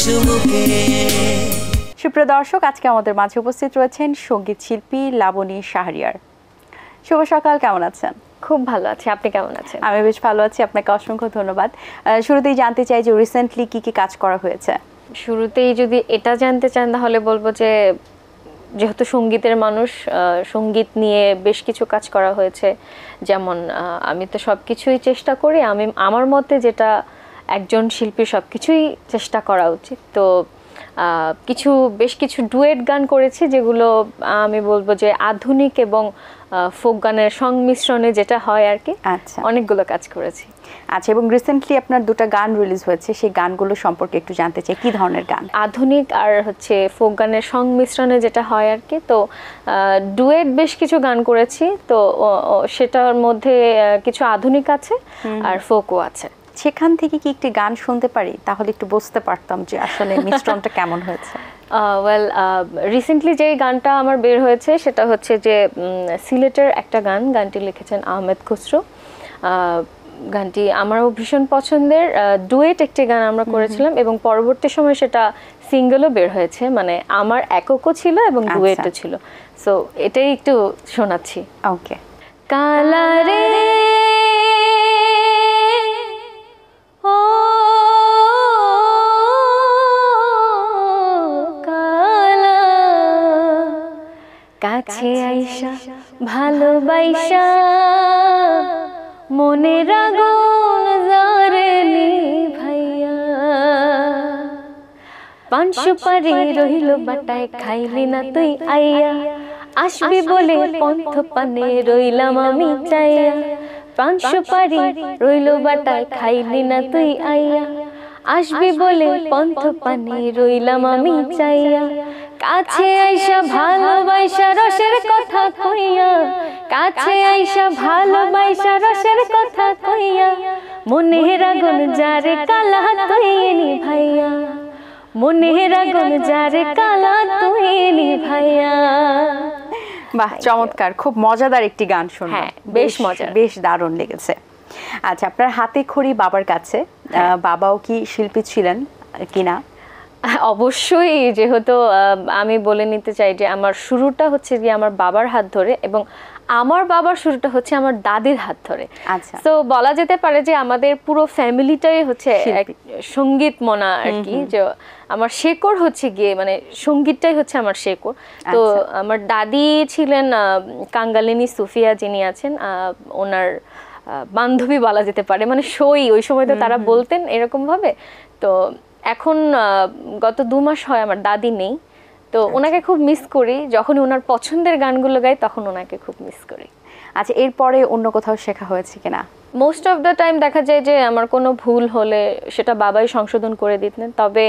চুমুকে। সুপ্রিয় দর্শক, আজকে আমাদের মাঝে উপস্থিত রয়েছেন সঙ্গীত শিল্পী লাবণী শাহরিয়ার। শুভ সকাল, কেমন আছেন? খুব ভালো আছি, আপনি কেমন আছেন? আমি বেশ ভালো আছি, আপনাকে অসংখ্য ধন্যবাদ। শুরুতেই জানতে চাই যে রিসেন্টলি কি কি কাজ করা হয়েছে। শুরুতেই যদি এটা জানতে চান তাহলে বলবো যে যেহেতু সঙ্গীতের মানুষ, সঙ্গীত নিয়ে বেশ কিছু কাজ করা হয়েছে। যেমন আমি তো সব কিছুই চেষ্টা করি, আমি আমার মতে যেটা একজন শিল্পীর সব কিছুই চেষ্টা করা উচিত। তো বেশ কিছু ডুয়েট গান করেছি, যেগুলো আমি বলবো যে আধুনিক এবং ফোক গানের সংমিশ্রণে যেটা হয় আর কি। আচ্ছা, অনেকগুলো কাজ করেছি। আচ্ছা, এবং রিসেন্টলি আপনার দুটো গান রিলিজ হয়েছে, সেই গানগুলো সম্পর্কে একটু জানতে চাই। কি ধরনের গান? আধুনিক আর ফোক গানের সংমিশ্রণে যেটা হয় আর কি। তো ডুয়েট বেশ কিছু গান করেছি, তো সেটার মধ্যে কিছু আধুনিক আছে আর ফোকও আছে। সেখান থেকে কি একটি গান শুনতে পারি? তাহলে একটু বুঝতে পারতাম যে আসলে মিশ্রণটা কেমন হয়েছে। রিসেন্টলি যে গানটা আমার বের হয়েছে সেটা হচ্ছে যে সিলেটের একটা গান, গানটি লিখেছেন আহমেদ খুসরো। গানটি আমারও ভীষণ পছন্দের। ডুয়েট একটি গান আমরা করেছিলাম এবং পরবর্তী সময় সেটা সিঙ্গেলও বের হয়েছে, মানে আমার এককও ছিল এবং ডুয়েটও ছিল। সো এটাই একটু শোনাচ্ছি। ওকে। কালারে কাছে আইসা ভালোবাসা মনের আগুন জারেলি ভাইয়া, পান সুপারি রহিল বাটায় খাইলি না তুই আইয়া, আসবি বলে পন্থ পানে রইলাম আমি চাইয়া, পান সুপারি রইল বাটায় খাইলি না তুই আইয়া, আসবি বলে পন্থ পানে রইলাম আমি চাইয়া, কাছে আইসা ভালোবাসা রসের কথা কইয়া, কাছে আইসা ভালোবাসা রসের কথা কইয়া, মনের আগুন যারে কালা তুই নিভাইয়া, মনের আগুন যারে কালা তুই নিভাইয়া। বাহ, চমৎকার, খুব মজাদার একটি গান শুনলাম। হ্যাঁ, বেশ মজার, বেশ দারুণ লেগেছে। আচ্ছা, আপনার হাতে খড়ি বাবার কাছে, বাবাও কি শিল্পী ছিলেন কিনা? অবশ্যই, যেহেতু আমি বলে নিতে চাই যে আমার শুরুটা হচ্ছে গিয়ে আমার বাবার হাত ধরে এবং আমার বাবার শুরুটা হচ্ছে আমার দাদির হাত ধরে। আচ্ছা, তো বলা যেতে পারে যে আমাদের পুরো ফ্যামিলিটাই হচ্ছে সঙ্গীত মনা আর কি। যে আমার শেকড় হচ্ছে গিয়ে মানে সঙ্গীতটাই হচ্ছে আমার শেকড়। তো আমার দাদি ছিলেন কাঙ্গালিনী সুফিয়া, যিনি আছেন ওনার বান্ধবী বলা যেতে পারে, মানে সই ওই সময় তো তারা বলতেন এরকম ভাবে। তো এখন গত 2 মাস হয় আমার দাদি নেই, তো ওনাকে খুব মিস করি। যখন ওনার পছন্দের গানগুলো গাই তখন ওনাকে খুব মিস করি। আচ্ছা, এরপরে অন্য কোথাও শেখা হয়েছে কিনা? মোস্ট অফ দ্য টাইম দেখা যায় যে আমার কোনো ভুল হলে সেটা বাবাই সংশোধন করে দিতেন। তবে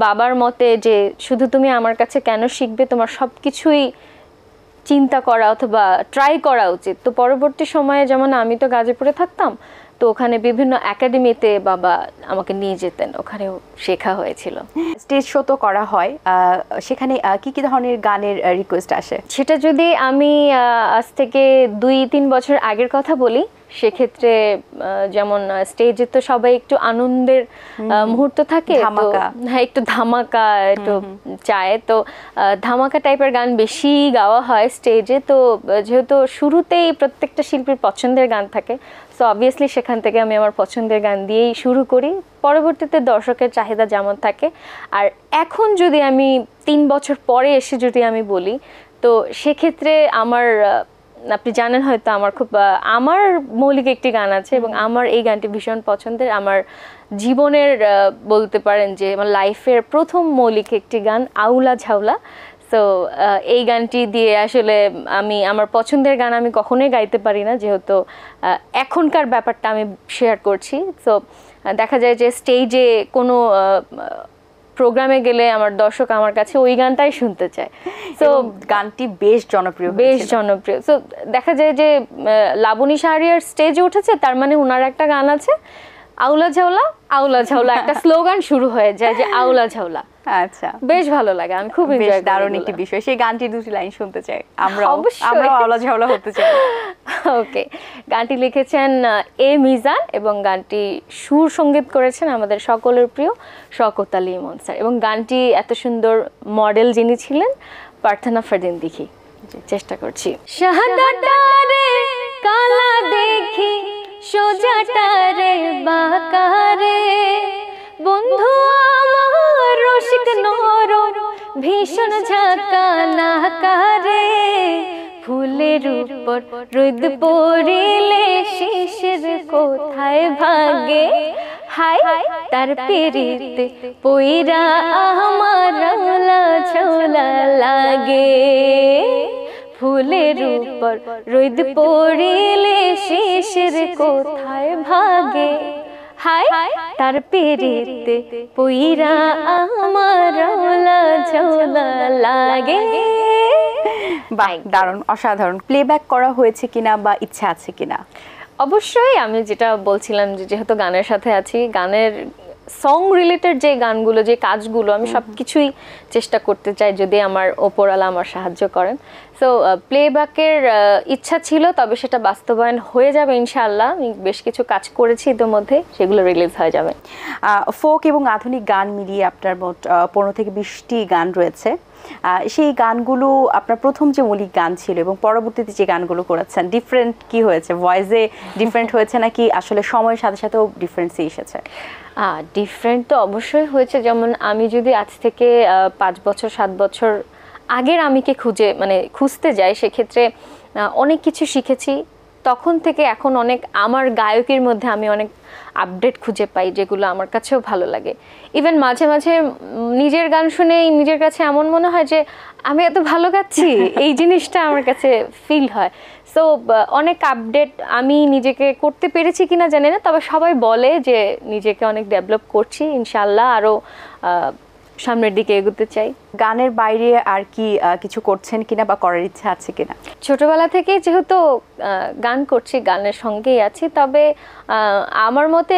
বাবার মতে যে শুধু তুমি আমার কাছে কেন শিখবে, তোমার সব কিছুই চিন্তা করা অথবা ট্রাই করা উচিত। তো পরবর্তী সময়ে যেমন আমি তো গাজীপুরে থাকতাম, তো ওখানে বিভিন্ন একাডেমিতে বাবা আমাকে নিয়ে যেতেন, ওখানেও শেখা হয়েছিল। স্টেজ শো তো করা হয়, সেখানে কি কি ধরনের গানের রিকোয়েস্ট আসে? সেটা যদি আমি আজ থেকে 2-3 বছর আগের কথা বলি, সেক্ষেত্রে যেমন স্টেজে তো সবাই একটু আনন্দের মুহূর্ত থাকে, হ্যাঁ একটু ধামাকা একটু চায়, তো ধামাকা টাইপের গান বেশি গাওয়া হয় স্টেজে। তো যেহেতু শুরুতেই প্রত্যেকটা শিল্পীর পছন্দের গান থাকে, সো অবভিয়াসলি সেখান থেকে আমি আমার পছন্দের গান দিয়েই শুরু করি, পরবর্তীতে দর্শকের চাহিদা যেমন থাকে। আর এখন যদি আমি 3 বছর পরে এসে যদি আমি বলি, তো সেক্ষেত্রে আমার আপনি জানেন হয়তো আমার মৌলিক একটি গান আছে এবং আমার এই গানটি ভীষণ পছন্দের। আমার জীবনের বলতে পারেন যে আমার লাইফের প্রথম মৌলিক একটি গান, আউলা ঝাউলা। সো এই গানটি দিয়ে আসলে আমি আমার পছন্দের গান আমি কখনোই গাইতে পারি না, যেহেতু এখনকার ব্যাপারটা আমি শেয়ার করছি। সো দেখা যায় যে স্টেজে কোনো প্রোগ্রামে গেলে আমার দর্শক আমার কাছে ওই গানটাই শুনতে চায়। সো গানটি বেশ জনপ্রিয়। সো দেখা যায় যে লাবণী শাহরিয়ার স্টেজে উঠেছে, তার মানে ওনার একটা গান আছে আউলা ঝাউলা, আউলা ঝাউলা একটা স্লোগান শুরু হয়ে যায় যে আউলা ঝাউলা। আচ্ছা, বেশ ভালো লাগে, আমি খুব এনজয় করি। দারুণ একটি বিষয়, সেই গানটি 2টি লাইন শুনতে চাই, আমরাও আউলা ঝাউলা হতে চাই। ওকে, গানটি লিখেছেন এ মিজান এবং গানটি সুর সঙ্গীত করেছেন আমাদের সকলের প্রিয় শওকত আলী ইমন স্যার, এবং গানটি এত সুন্দর মডেল যিনি ছিলেন প্রার্থনা ফারদিন দিঘি। চেষ্টা করছি। শাহাদাটারে কালা দেখি সোজাটারে বাঁকারে, বন্ধু আমার রসিক নরম ভীষণ ঝাঁকানাকারে, ফুলের উপর রোদ পড়িলে শিশির কোথায় ভাগে, হায় তার পিরিতে পইরা আমার ঝোলা ঝোলা লাগে, ফুলের উপর রোদ পড়িলে শিশির কোথায় ভাগে, হায় তার পিরিতে পইরা আমার ঝোলা ঝোলা লাগে। বাহ, দারুণ, অসাধারণ। প্লেব্যাক করা হয়েছে কিনা বা ইচ্ছা আছে কিনা? অবশ্যই, আমি যেটা বলছিলাম যে যেহেতু গানের সাথে আছি, গানের সং রিলেটেড যে গানগুলো, যে কাজগুলো, আমি সব কিছুই চেষ্টা করতে চাই যদি আমার ওপরওয়ালা আমার সাহায্য করেন। সো প্লেব্যাকের ইচ্ছা ছিল, তবে সেটা বাস্তবায়ন হয়ে যাবে ইনশাআল্লাহ। আমি বেশ কিছু কাজ করেছি ইতিমধ্যে, সেগুলো রিলিজ হয়ে যাবে। ফোক এবং আধুনিক গান মিলিয়ে আপনার মোট 15 থেকে 20টি গান রয়েছে। সেই গানগুলো আপনার প্রথম যে মৌলিক গান ছিল এবং পরবর্তীতে যে গানগুলো করেছেন, ডিফারেন্ট কি হয়েছে? ভয়েসে ডিফারেন্ট হয়েছে নাকি আসলে সময়ের সাথে সাথেও ডিফারেন্সই এসেছে? ডিফারেন্ট তো অবশ্যই হয়েছে। যেমন আমি যদি আজ থেকে 5 বছর 7 বছর আগের আমিকে খুঁজতে যাই, সেক্ষেত্রে অনেক কিছু শিখেছি। তখন থেকে এখন অনেক আমার গায়কের মধ্যে আমি অনেক আপডেট খুঁজে পাই, যেগুলো আমার কাছেও ভালো লাগে। ইভেন মাঝে মাঝে নিজের গান শুনে নিজের কাছে এমন মনে হয় যে আমি এত ভালো গাচ্ছি, এই জিনিসটা আমার কাছে ফিল হয়। সো অনেক আপডেট আমি নিজেকে করতে পেরেছি কিনা জানি না, তবে সবাই বলে যে নিজেকে অনেক ডেভেলপ করছি। ইনশাআল্লাহ আরও সামনের দিকে এগোতে চাই। গানের বাইরে আর কি কিছু করছেন কিনা বা করার ইচ্ছা আছে কিনা? ছোটবেলা থেকে যেহেতু গান করছি, গানের সঙ্গেই আছি, তবে আমার মতে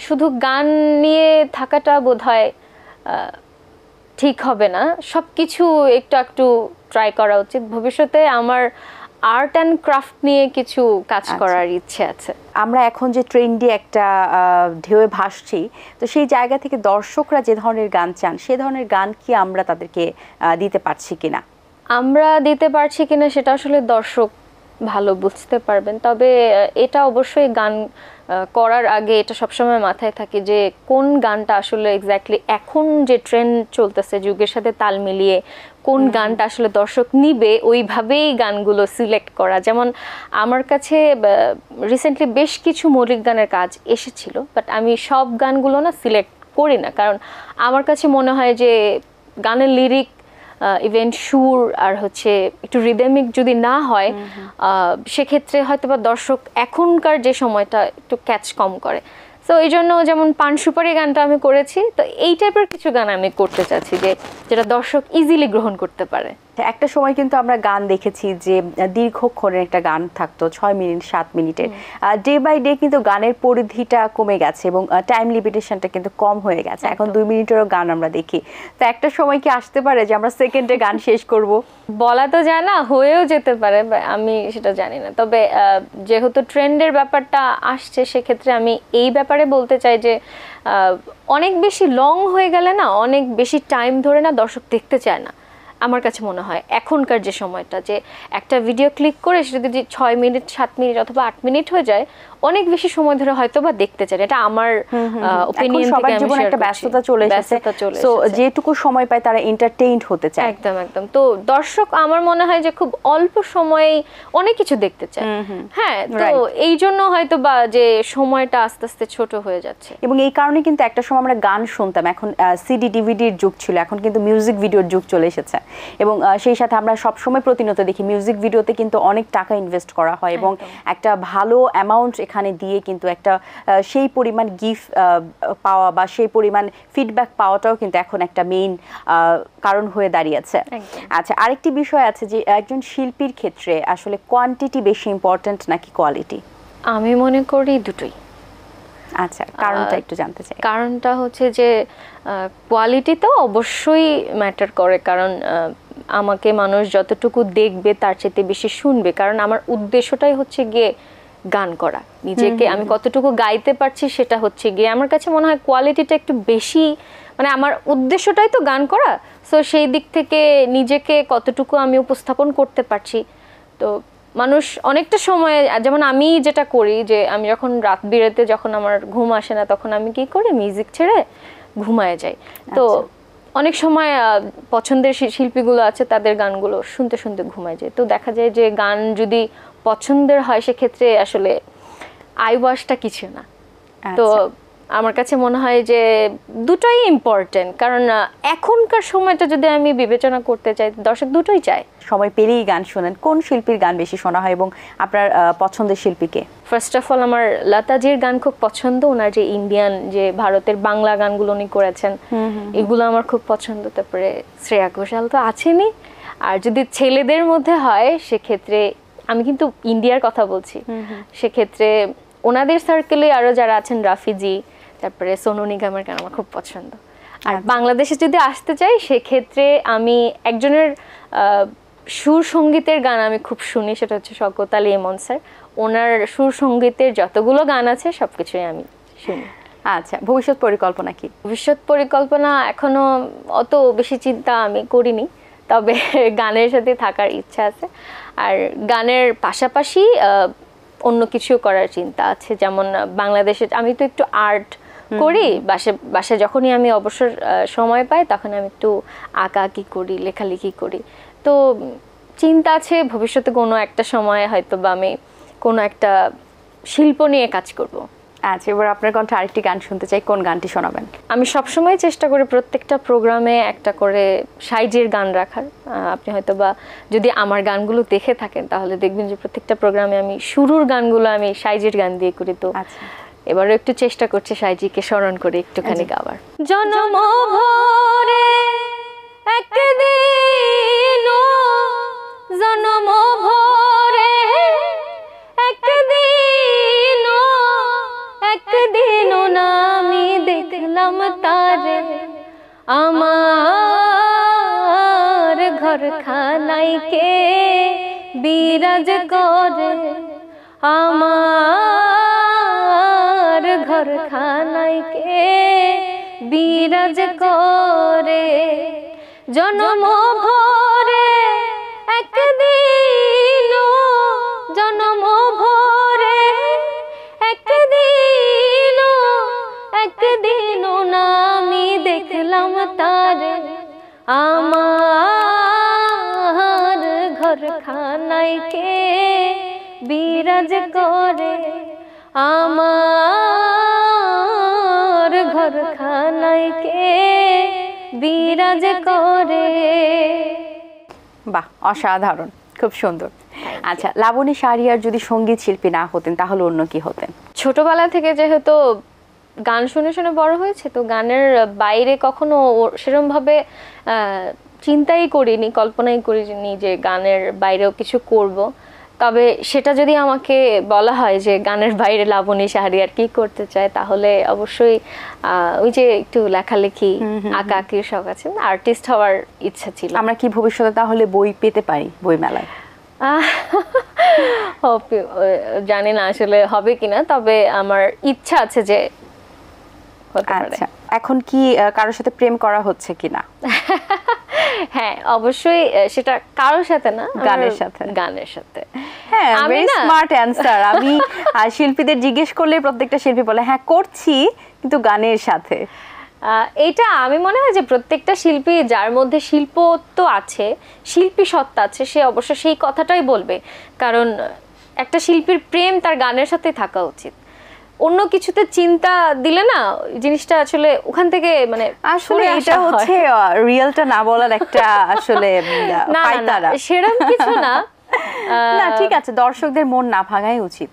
শুধু গান নিয়ে থাকাটা বোধহয় ঠিক হবে না, সব কিছু একটু একটু ট্রাই করা উচিত। ভবিষ্যতে আমার আর্ট অ্যান্ড ক্রাফট নিয়ে কিছু কাজ করার ইচ্ছে আছে। আমরা এখন যে ট্রেন্ডি একটা ঢেউয়ে ভাসছি, তো সেই জায়গা থেকে দর্শকরা যে ধরনের গান চান, সে ধরনের গান কি আমরা তাদেরকে দিতে পারছি কিনা? আমরা দিতে পারছি কিনা সেটা আসলে দর্শক ভালো বুঝতে পারবেন। তবে এটা অবশ্যই গান করার আগে এটা সবসময় মাথায় থাকে যে কোন গানটা আসলে এক্স্যাক্টলি এখন যে ট্রেন্ড চলতেছে, যুগের সাথে তাল মিলিয়ে কোন গানটা আসলে দর্শক নিবে, ওইভাবেই গানগুলো সিলেক্ট করা। যেমন আমার কাছে রিসেন্টলি বেশ কিছু মৌলিক গানের কাজ এসেছিল, বাট আমি সব গানগুলো না সিলেক্ট করি না, কারণ আমার কাছে মনে হয় যে গানের লিরিক, ইভেন সুর আর একটু রিদমিক যদি না হয়, সেক্ষেত্রে হয়তো বা দর্শক এখনকার যে সময়টা একটু ক্যাচ কম করে। সো এই জন্য যেমন পান সুপারি গানটা আমি করেছি, তো এই টাইপের কিছু গান আমি করতে চাচ্ছি যেটা দর্শক ইজিলি গ্রহণ করতে পারে। একটা সময় কিন্তু আমরা গান দেখেছি যে দীর্ঘক্ষণের একটা গান থাকতো, 6 মিনিট 7 মিনিটের। ডে বাই ডে কিন্তু গানের পরিধিটা কমে গেছে এবং টাইম লিমিটেশনটা কিন্তু কম হয়ে গেছে। এখন 2 মিনিটেরও গান আমরা দেখি। তো একটা সময় কি আসতে পারে যে আমরা সেকেন্ডে গান শেষ করব? বলা তো যায় না, হয়েও যেতে পারে, আমি সেটা জানি না। তবে যেহেতু ট্রেন্ডের ব্যাপারটা আসছে, সেক্ষেত্রে আমি এই ব্যাপারে বলতে চাই যে অনেক বেশি লং হয়ে গেলে না, অনেক বেশি টাইম ধরে না দর্শক দেখতে চায় না। আমার কাছে মনে হয় এখনকার যে সময়টা, যে একটা ভিডিও ক্লিক করে সেটা যদি 6 মিনিট 7 মিনিট অথবা 8 মিনিট হয়ে যায়, অনেক বেশি সময় ধরে হয়তো বা দেখতে চায়। এটা আমার অপিনিয়ন থেকে আমি শেয়ার করছি। একটা ব্যস্ততা চলে এসেছে, সো যেটুকু সময় পায় তারা এন্টারটেইনড হতে চায়। একদম একদম। তো দর্শক আমার মনে হয় যে খুব অল্প সময়ে অনেক কিছু দেখতে চায়। হ্যাঁ, তো এই জন্য হয়তো বা যে সময়টা আস্তে আস্তে ছোট হয়ে যাচ্ছে। এবং এই কারণে কিন্তু একটা সময় আমরা গান শুনতাম, এখন সিডি ডিভিডির যুগ ছিল, এখন কিন্তু মিউজিক ভিডিওর যুগ চলে এসেছে। এবং সেই সাথে আমরা সবসময় প্রতিনিয়ত দেখি মিউজিক ভিডিওতে কিন্তু অনেক টাকা ইনভেস্ট করা হয় এবং একটা ভালো অ্যামাউন্ট এখানে দিয়ে কিন্তু একটা সেই পরিমাণ গিফট পাওয়া বা সেই পরিমাণ ফিডব্যাক পাওয়াটাও কিন্তু এখন একটা মেইন কারণ হয়ে দাঁড়িয়েছে। আচ্ছা, আরেকটি বিষয় আছে যে একজন শিল্পীর ক্ষেত্রে আসলে কোয়ান্টিটি বেশি ইম্পর্ট্যান্ট নাকি কোয়ালিটি? আমি মনে করি দুটোই। আচ্ছা, কারণটা একটু জানতে চাই। কারণটা হচ্ছে যে কোয়ালিটি তো অবশ্যই ম্যাটার করে, কারণ আমাকে মানুষ যতটুকু দেখবে তার চেয়ে বেশি শুনবে, কারণ আমার উদ্দেশ্যটাই হচ্ছে গিয়ে গান করা। নিজেকে আমি কতটুকু গাইতে পারছি সেটা হচ্ছে গিয়ে আমার কাছে মনে হয় কোয়ালিটিটা একটু বেশি, মানে আমার উদ্দেশ্যটাই তো গান করা। সো সেই দিক থেকে নিজেকে কতটুকু আমি উপস্থাপন করতে পারছি। তো মানুষ অনেকটা সময়, যেমন আমি যেটা করি যে আমি যখন রাত বিরেতে যখন আমার ঘুম আসে না তখন আমি কি করি, মিউজিক ছেড়ে ঘুমায় যাই। তো অনেক সময় পছন্দের শিল্পীগুলো আছে তাদের গানগুলো শুনতে শুনতে ঘুমায় যায়। তো দেখা যায় যে গান যদি পছন্দের হয় সেক্ষেত্রে আসলে আই ওয়াশটা কিছু না। তো আমার কাছে মনে হয় যে দুটোই ইম্পর্টেন্ট, কারণ এখনকার সময়টা যদি আমি বিবেচনা করতে চাই, দর্শক দুটোই চায়। সময় পেলেই গান শোনেন, কোন শিল্পীর গান বেশি শোনা হয় এবং আপনার পছন্দের শিল্পীকে? ফার্স্ট অফ অল আমার লতাজির গান খুব পছন্দ। ওনার যে ইন্ডিয়ান যে ভারতের বাংলা গানগুলো উনি করেছেন এগুলো আমার খুব পছন্দ। তারপরে শ্রেয়া ঘোষাল তো আছেনই। আর যদি ছেলেদের মধ্যে হয় সেক্ষেত্রে আমি কিন্তু ইন্ডিয়ার কথা বলছি, সেক্ষেত্রে ওনাদের সার্কেলে আরো যারা আছেন, রাফিজি, তারপরে সোনু নিগমের গান আমার খুব পছন্দ। আর বাংলাদেশে যদি আসতে চাই সেক্ষেত্রে আমি একজনের সুর সঙ্গীতের গান আমি খুব শুনি, সেটা হচ্ছে শওকত আলী ইমন স্যার। ওনার সুর সঙ্গীতের যতগুলো গান আছে সবকিছুই আমি শুনি। আচ্ছা, ভবিষ্যৎ পরিকল্পনা কি? ভবিষ্যৎ পরিকল্পনা এখনো অত বেশি চিন্তা আমি করিনি, তবে গানের সাথে থাকার ইচ্ছা আছে। আর গানের পাশাপাশি অন্য কিছু করার চিন্তা আছে। যেমন বাংলাদেশে আমি তো একটু আর্ট করি, বাসায় যখনই আমি অবসর সময় পাই তখন আমি একটু আঁকাআঁকি করি, লেখালেখি করি। তো চিন্তা আছে ভবিষ্যতে কোনো একটা সময় হয়তো বা আমি কোনো একটা শিল্প নিয়ে কাজ করব। আচ্ছা, এবার আপনার কণ্ঠে আরেকটি গান শুনতে চাই, কোন গানটি শোনাবেন? আমি সবসময় চেষ্টা করি প্রত্যেকটা প্রোগ্রামে একটা করে সাইজের গান রাখার। আপনি হয়তো বা যদি আমার গানগুলো দেখে থাকেন তাহলে দেখবেন যে প্রত্যেকটা প্রোগ্রামে আমি শুরুর গানগুলো আমি সাইজের গান দিয়ে করি। তো এবারও একটু চেষ্টা করছি সাইজিকে স্মরণ করে একটুখানি গাওয়ার। জনম ভরে একদিন, জনম ভরে একদিন, একদিন আমি দেখলাম তারে আমার ঘরখানায় কে বিরাজ করে, আমার ঘরখানায় কে বিরাজ করে। জনম ভরে একদিন, জনম ভরে একদিন, একদিন আমি দেখলাম তারে আমার ঘরখানায় কে বিরাজ করে, আমার ঘরখানায় কে বিরাজ করে। বাহ, অসাধারণ, খুব সুন্দর। আচ্ছা, লাবণী শাহরিয়ার যদি সঙ্গীত শিল্পী না হতেন তাহলে অন্য কি হতেন? ছোটবেলা থেকে যেহেতু গান শুনে শুনে বড় হয়েছে, তো গানের বাইরে কখনো সেরকম ভাবে চিন্তাই করিনি, কল্পনাই করিনি যে গানের বাইরেও কিছু করব। তবে সেটা যদি আমাকে বলা হয় যে গানের বাইরে লাবণী শাহরিয়ার কি করতে চায়, তাহলে অবশ্যই ওই যে একটু লেখালেখি, আঁকাআঁকির শখ আছে, আর্টিস্ট হওয়ার ইচ্ছা ছিল। আমরা কি ভবিষ্যতে তাহলে বই পেতে পারি বই মেলায়? জানি না আসলে হবে কিনা, তবে আমার ইচ্ছা আছে যে হতে পারে। আচ্ছা, এখন কি কারোর সাথে প্রেম করা হচ্ছে কিনা? হ্যাঁ, অবশ্যই, সেটা কারোর সাথে না, গানের সাথে। গানের সাথে। হ্যাঁ, ভেরি স্মার্ট অ্যানসার। আমি শিল্পীদের জিজ্ঞেস করলে প্রত্যেকটা শিল্পী বলে হ্যাঁ করছি, কিন্তু গানের সাথে। এটা আমি মনে হয় যে প্রত্যেকটা শিল্পী যার মধ্যে শিল্পত্ব আছে, শিল্পী সত্তা আছে, সে অবশ্যই সেই কথাটাই বলবে। কারণ একটা শিল্পীর প্রেম তার গানের সাথে থাকা উচিত। অন্য কিছুতে চিন্তা দিলে না জিনিসটা আসলে ওখান থেকে মানে আসলে এটা হচ্ছে রিয়েলটা না বলার একটা আসলে পায়তারা। সেরকম কিছু না। না, ঠিক আছে, দর্শকদের মন না ভাঙাই উচিত।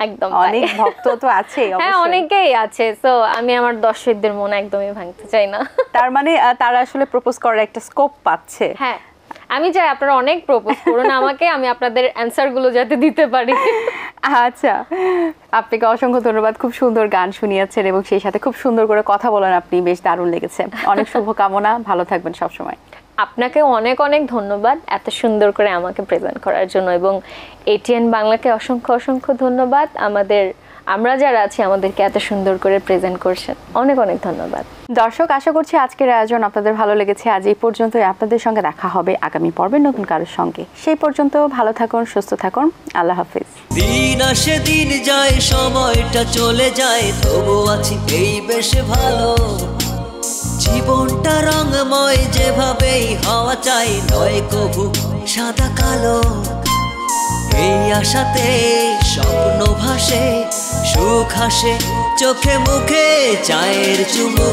একদম, অনেক ভক্ত তো আছে। হ্যাঁ, অনেকেই আছে। সো আমি আমার দর্শকদের মন একদমই ভাঙতে চাই না। তার মানে তারা আসলে প্রপোজ করার একটা স্কোপ পাচ্ছে। হ্যাঁ, আমি চাই আপনারা অনেক প্রপোজ করুন আমাকে, আমি আপনাদের অ্যানসার গুলো যাতে দিতে পারি। আচ্ছা, আপনাকে অসংখ্য ধন্যবাদ। খুব সুন্দর গান শুনিয়েছেন এবং সেই সাথে খুব সুন্দর করে কথা বলেন আপনি, বেশ দারুণ লেগেছে। অনেক শুভকামনা, ভালো থাকবেন সবসময়। আপনাকে অনেক অনেক ধন্যবাদ এত সুন্দর করে আমাকে প্রেজেন্ট করার জন্য, এবং এটিএন বাংলাকে অসংখ্য অসংখ্য ধন্যবাদ। আমরা যারা আছি আমাদেরকে এত সুন্দর করে প্রেজেন্ট করছেন, অনেক অনেক ধন্যবাদ। দর্শক, আশা করছি আজকের আয়োজন আপনাদের ভালো লেগেছে। আজ এই পর্যন্তই। আপনাদের সঙ্গে দেখা হবে আগামী পর্বে নতুন কারোর সঙ্গে। সেই পর্যন্ত ভালো থাকুন, সুস্থ থাকুন। আল্লাহ হাফিজ। দিন আসে দিন যায়, সময়টা চলে যায়, তবু আছি এই বেশ ভালো। জীবনটা রঙময়, যেভাবেই হওয়া চাই, নয় কভু সাদা কালো। এই আশাতে স্বপ্ন ভাসে, সুখ হাসে চোখে মুখে, চায়ের চুমুক